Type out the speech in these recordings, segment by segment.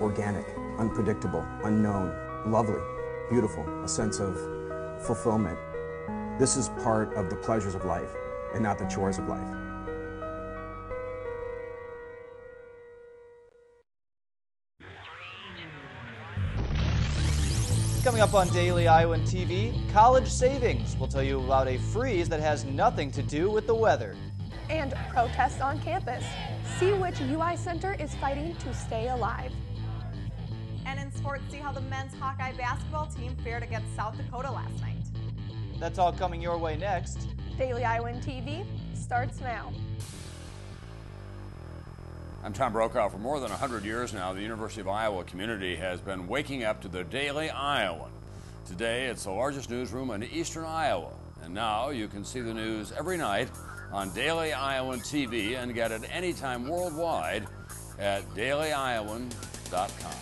organic, unpredictable, unknown, lovely, beautiful, a sense of fulfillment. This is part of the pleasures of life and not the chores of life. Coming up on Daily Iowan TV, college savings. We'll tell you about a freeze that has nothing to do with the weather. And protests on campus. See which UI center is fighting to stay alive. And in sports, see how the men's Hawkeye basketball team fared against South Dakota last night. That's all coming your way next. Daily Iowan TV starts now. I'm Tom Brokaw. For more than 100 years now, the University of Iowa community has been waking up to the Daily Iowan. Today, it's the largest newsroom in eastern Iowa. And now you can see the news every night on Daily Iowan TV and get it anytime worldwide at dailyiowan.com.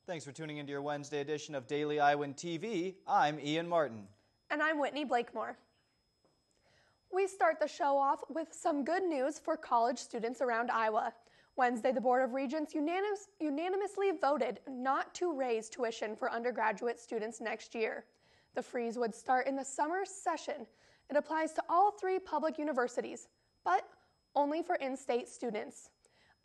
Thanks for tuning into your Wednesday edition of Daily Iowan TV. I'm Ian Martin. And I'm Whitney Blakemore. We start the show off with some good news for college students around Iowa. Wednesday, the Board of Regents unanimously voted not to raise tuition for undergraduate students next year. The freeze would start in the summer session. It applies to all 3 public universities, but only for in-state students.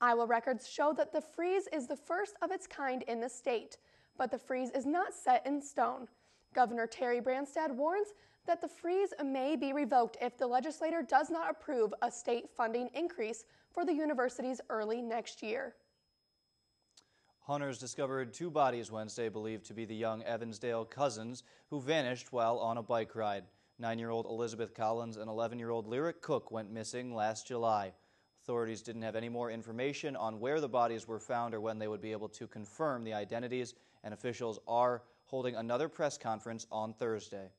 Iowa records show that the freeze is the first of its kind in the state, but the freeze is not set in stone. Governor Terry Branstad warns that the freeze may be revoked if the legislature does not approve a state funding increase for the universities early next year. Hunters discovered 2 bodies Wednesday believed to be the young Evansdale cousins who vanished while on a bike ride. 9-year-old Elizabeth Collins and 11-year-old Lyric Cook went missing last July. Authorities didn't have any more information on where the bodies were found or when they would be able to confirm the identities, and officials are holding another press conference on Thursday.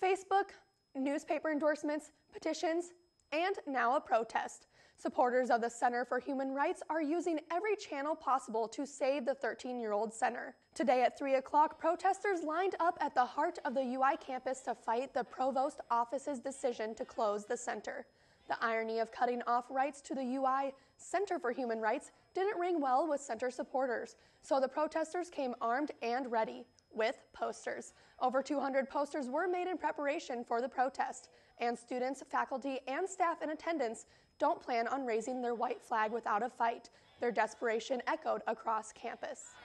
Facebook, newspaper endorsements, petitions, and now a protest. Supporters of the Center for Human Rights are using every channel possible to save the 13-year-old center. Today at 3 o'clock, protesters lined up at the heart of the UI campus to fight the provost office's decision to close the center. The irony of cutting off rights to the UI Center for Human Rights didn't ring well with center supporters, so the protesters came armed and ready with posters. Over 200 posters were made in preparation for the protest, and students, faculty, and staff in attendance don't plan on raising their white flag without a fight. Their desperation echoed across campus.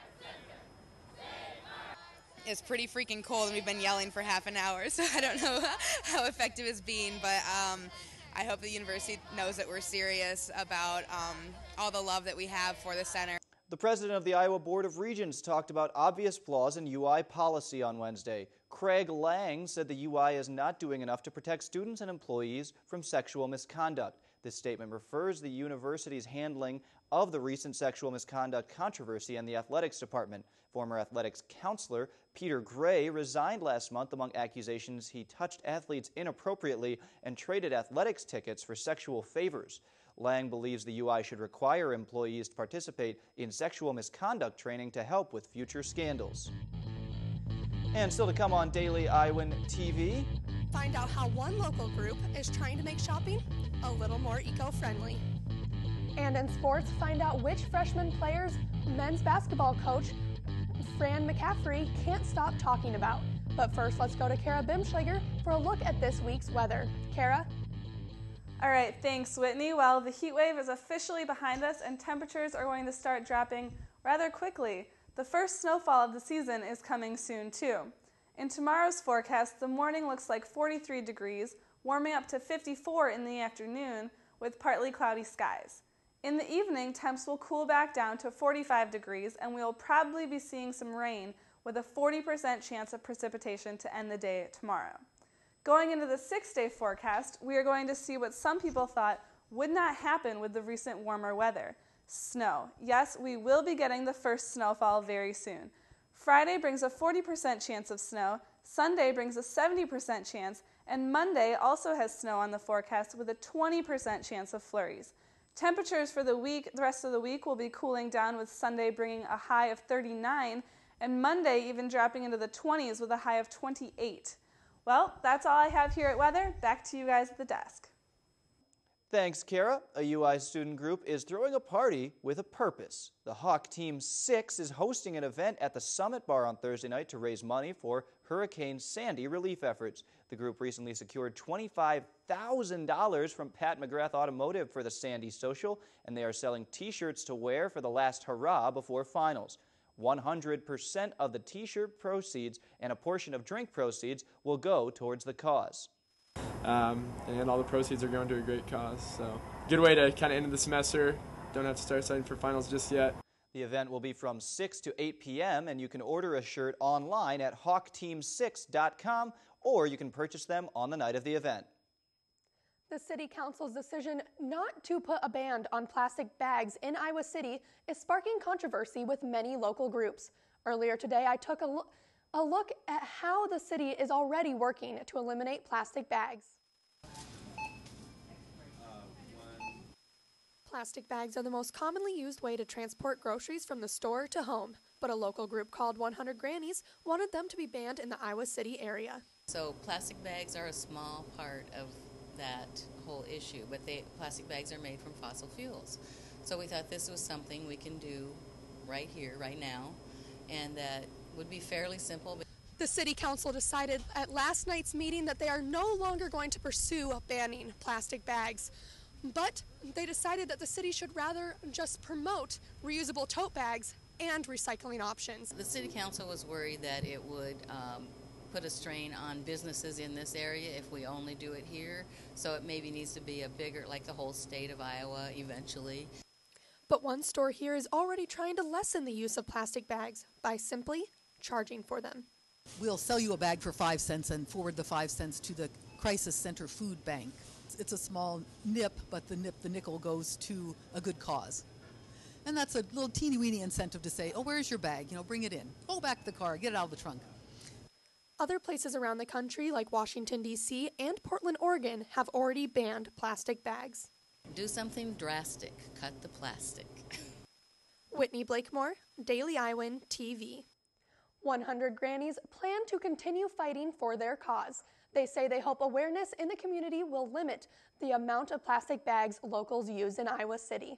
It's pretty freaking cold, and we've been yelling for half an hour, so I don't know how effective it's been, but I hope the university knows that we're serious about all the love that we have for the center. The president of the Iowa Board of Regents talked about obvious flaws in UI policy on Wednesday. Craig Lang said the UI is not doing enough to protect students and employees from sexual misconduct. This statement refers the university's handling of the recent sexual misconduct controversy in the athletics department. Former athletics counselor Peter Gray resigned last month among accusations he touched athletes inappropriately and traded athletics tickets for sexual favors. Lang believes the UI should require employees to participate in sexual misconduct training to help with future scandals. And still to come on Daily Iowan TV. Find out how one local group is trying to make shopping a little more eco-friendly. And in sports, find out which freshman players men's basketball coach Fran McCaffrey can't stop talking about. But first, let's go to Kara Bimschlager for a look at this week's weather. Kara? All right, thanks, Whitney. Well, the heat wave is officially behind us, and temperatures are going to start dropping rather quickly. The first snowfall of the season is coming soon, too. In tomorrow's forecast, the morning looks like 43 degrees, warming up to 54 in the afternoon with partly cloudy skies. In the evening, temps will cool back down to 45 degrees, and we will probably be seeing some rain with a 40% chance of precipitation to end the day tomorrow. Going into the 6-day forecast, we are going to see what some people thought would not happen with the recent warmer weather: snow. Yes, we will be getting the first snowfall very soon. Friday brings a 40% chance of snow, Sunday brings a 70% chance, and Monday also has snow on the forecast with a 20% chance of flurries. Temperatures for the rest of the week will be cooling down, with Sunday bringing a high of 39 and Monday even dropping into the 20s with a high of 28. Well, that's all I have here at weather. Back to you guys at the desk. Thanks, Kara. A UI student group is throwing a party with a purpose. The Hawk Team 6 is hosting an event at the Summit Bar on Thursday night to raise money for Hurricane Sandy relief efforts. The group recently secured $25,000 from Pat McGrath Automotive for the Sandy Social, and they are selling T-shirts to wear for the last hurrah before finals. 100% of the T-shirt proceeds and a portion of drink proceeds will go towards the cause. And all the proceeds are going to a great cause. So good way to kind of end the semester. Don't have to start studying for finals just yet. The event will be from 6 to 8 p.m. and you can order a shirt online at hawkteam6.com or you can purchase them on the night of the event. The City Council's decision not to put a ban on plastic bags in Iowa City is sparking controversy with many local groups. Earlier today, I took a look at how the city is already working to eliminate plastic bags. Plastic bags are the most commonly used way to transport groceries from the store to home, but a local group called 100 Grannies wanted them to be banned in the Iowa City area. So plastic bags are a small part of that whole issue, but plastic bags are made from fossil fuels. So we thought this was something we can do right here, right now, and that would be fairly simple. The City Council decided at last night's meeting that they are no longer going to pursue banning plastic bags, but they decided that the city should rather just promote reusable tote bags and recycling options. The City Council was worried that it would put a strain on businesses in this area if we only do it here, so it maybe needs to be a bigger, like the whole state of Iowa eventually. But one store here is already trying to lessen the use of plastic bags by simply charging for them. We'll sell you a bag for 5 cents and forward the 5 cents to the Crisis Center Food Bank. It's a small nip, but the nickel goes to a good cause. And that's a little teeny-weeny incentive to say, oh, where's your bag? Bring it in. Go back to the car, get it out of the trunk. Other places around the country, like Washington, D.C. and Portland, Oregon, have already banned plastic bags. Do something drastic. Cut the plastic. Whitney Blakemore, Daily Iowan TV. 100 Grannies plan to continue fighting for their cause. They say they hope awareness in the community will limit the amount of plastic bags locals use in Iowa City.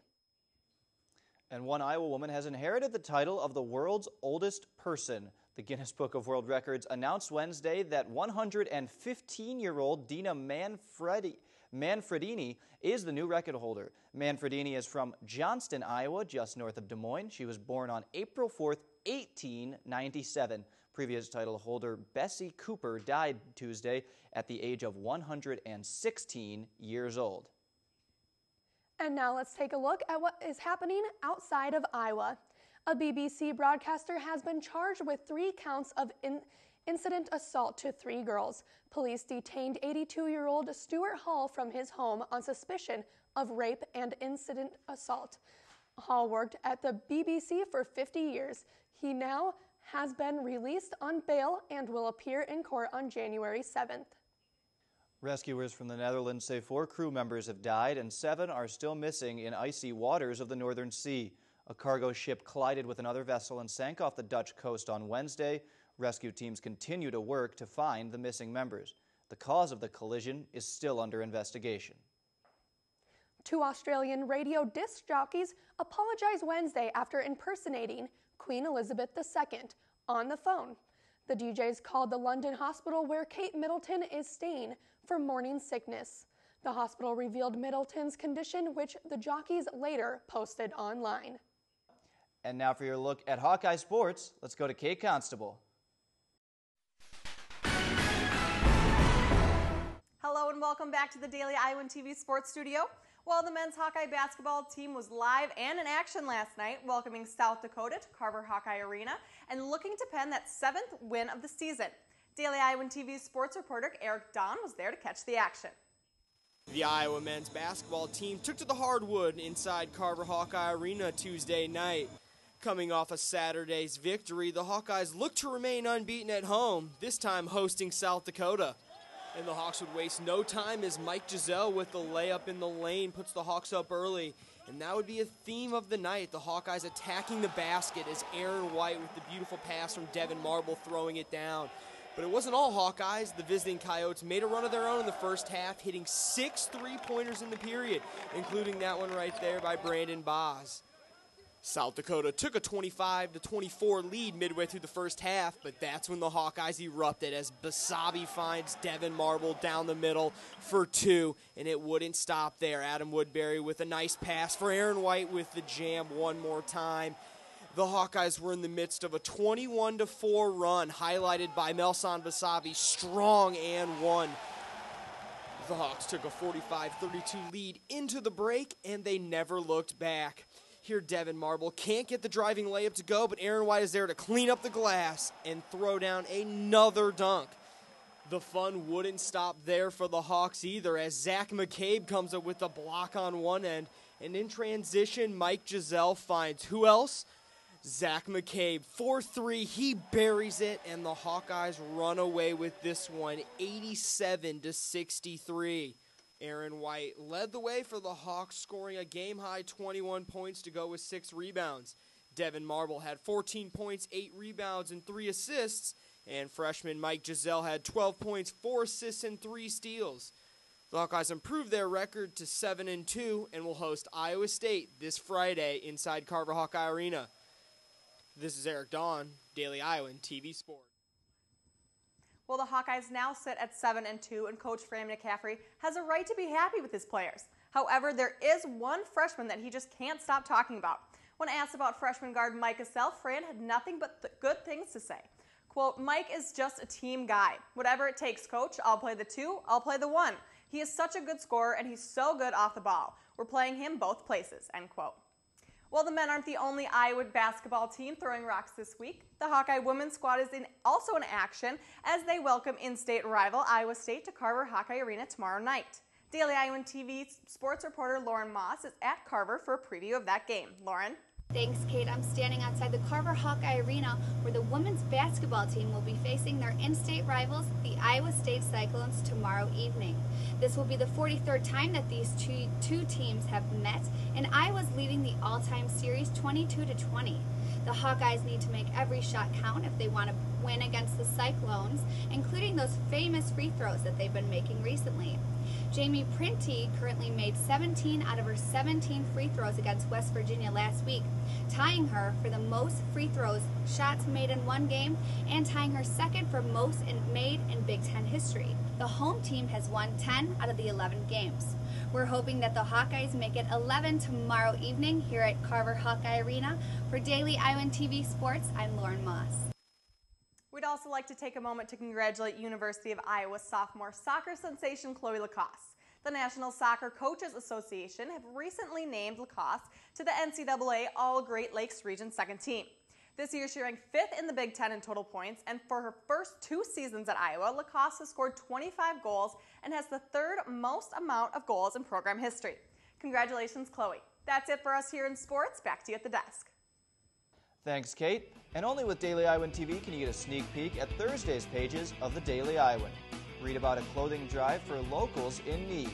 And one Iowa woman has inherited the title of the world's oldest person. The Guinness Book of World Records announced Wednesday that 115-year-old Dina Manfredini is the new record holder. Manfredini is from Johnston, Iowa, just north of Des Moines. She was born on April 4th, 1897. Previous title holder Bessie Cooper died Tuesday at the age of 116 years old. And now let's take a look at what is happening outside of Iowa. A BBC broadcaster has been charged with 3 counts of incident assault to 3 girls. Police detained 82-year-old Stuart Hall from his home on suspicion of rape and incident assault. Hall worked at the BBC for 50 years. He now has been released on bail and will appear in court on January 7th. Rescuers from the Netherlands say 4 crew members have died and 7 are still missing in icy waters of the Northern Sea. A cargo ship collided with another vessel and sank off the Dutch coast on Wednesday. Rescue teams continue to work to find the missing members. The cause of the collision is still under investigation. 2 Australian radio disc jockeys apologized Wednesday after impersonating Queen Elizabeth II on the phone. The DJs called the London hospital where Kate Middleton is staying for morning sickness. The hospital revealed Middleton's condition, which the jockeys later posted online. And now for your look at Hawkeye Sports, let's go to Kate Constable. Hello and welcome back to the Daily Iowan TV Sports Studio. Well, the men's Hawkeye basketball team was live and in action last night, welcoming South Dakota to Carver Hawkeye Arena and looking to pen that 7th win of the season. Daily Iowan TV sports reporter Eric Don was there to catch the action. The Iowa men's basketball team took to the hardwood inside Carver Hawkeye Arena Tuesday night. Coming off a Saturday's victory, the Hawkeyes look to remain unbeaten at home, this time hosting South Dakota. And the Hawks would waste no time as Mike Giselle with the layup in the lane puts the Hawks up early. And that would be a theme of the night, the Hawkeyes attacking the basket as Aaron White with the beautiful pass from Devin Marble throwing it down. But it wasn't all Hawkeyes. The visiting Coyotes made a run of their own in the first half, hitting 6 3-pointers in the period, including that one right there by Brandon Boz. South Dakota took a 25-24 lead midway through the first half, but that's when the Hawkeyes erupted as Basabe finds Devin Marble down the middle for 2, and it wouldn't stop there. Adam Woodbury with a nice pass for Aaron White with the jam one more time. The Hawkeyes were in the midst of a 21-4 run, highlighted by Melson Basabe, strong and one. The Hawks took a 45-32 lead into the break, and they never looked back. Here, Devin Marble can't get the driving layup to go, but Aaron White is there to clean up the glass and throw down another dunk. The fun wouldn't stop there for the Hawks either, as Zach McCabe comes up with a block on one end, and in transition, Mike Giselle finds who else? Zach McCabe, 4-3, he buries it, and the Hawkeyes run away with this one, 87-63. Aaron White led the way for the Hawks, scoring a game-high 21 points to go with 6 rebounds. Devin Marble had 14 points, 8 rebounds, and 3 assists, and freshman Mike Giselle had 12 points, 4 assists, and 3 steals. The Hawkeyes improved their record to 7-2 and will host Iowa State this Friday inside Carver Hawkeye Arena. This is Eric Dawn, Daily Iowan TV Sport. Well, the Hawkeyes now sit at 7-2, and Coach Fran McCaffrey has a right to be happy with his players. However, there is one freshman that he just can't stop talking about. When asked about freshman guard Mike Giselle, Fran had nothing but good things to say. Quote, "Mike is just a team guy. Whatever it takes, coach. I'll play the 2, I'll play the 1. He is such a good scorer, and he's so good off the ball. We're playing him both places," end quote. Well, the men aren't the only Iowa basketball team throwing rocks this week. The Hawkeye women's squad is also in action as they welcome in-state rival Iowa State to Carver Hawkeye Arena tomorrow night. Daily Iowan TV sports reporter Lauren Moss is at Carver for a preview of that game. Lauren? Thanks, Kate. I'm standing outside the Carver Hawkeye Arena where the women's basketball team will be facing their in-state rivals, the Iowa State Cyclones, tomorrow evening. This will be the 43rd time that these two teams have met, and Iowa's leading the all-time series 22-20. The Hawkeyes need to make every shot count if they want to win against the Cyclones, including those famous free throws that they've been making recently. Jamie Printy currently made 17 out of her 17 free throws against West Virginia last week, tying her for the most free throws shots made in one game and tying her second for most made in Big Ten history. The home team has won 10 out of the 11 games. We're hoping that the Hawkeyes make it 11 tomorrow evening here at Carver Hawkeye Arena. For Daily Iowan TV Sports, I'm Lauren Moss. We'd also like to take a moment to congratulate University of Iowa sophomore soccer sensation Chloe Lacoste. The National Soccer Coaches Association have recently named Lacoste to the NCAA All-Great Lakes Region second team. This year she ranked 5th in the Big Ten in total points, and for her first 2 seasons at Iowa, Lacoste has scored 25 goals and has the 3rd most amount of goals in program history. Congratulations, Chloe. That's it for us here in sports. Back to you at the desk. Thanks, Kate. And only with Daily Iowan TV can you get a sneak peek at Thursday's pages of the Daily Iowan. Read about a clothing drive for locals in need.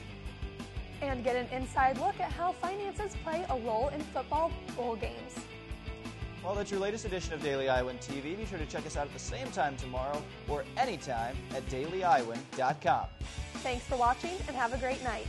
And get an inside look at how finances play a role in football bowl games. Well, that's your latest edition of Daily Iowan TV. Be sure to check us out at the same time tomorrow or anytime at dailyiowan.com. Thanks for watching and have a great night.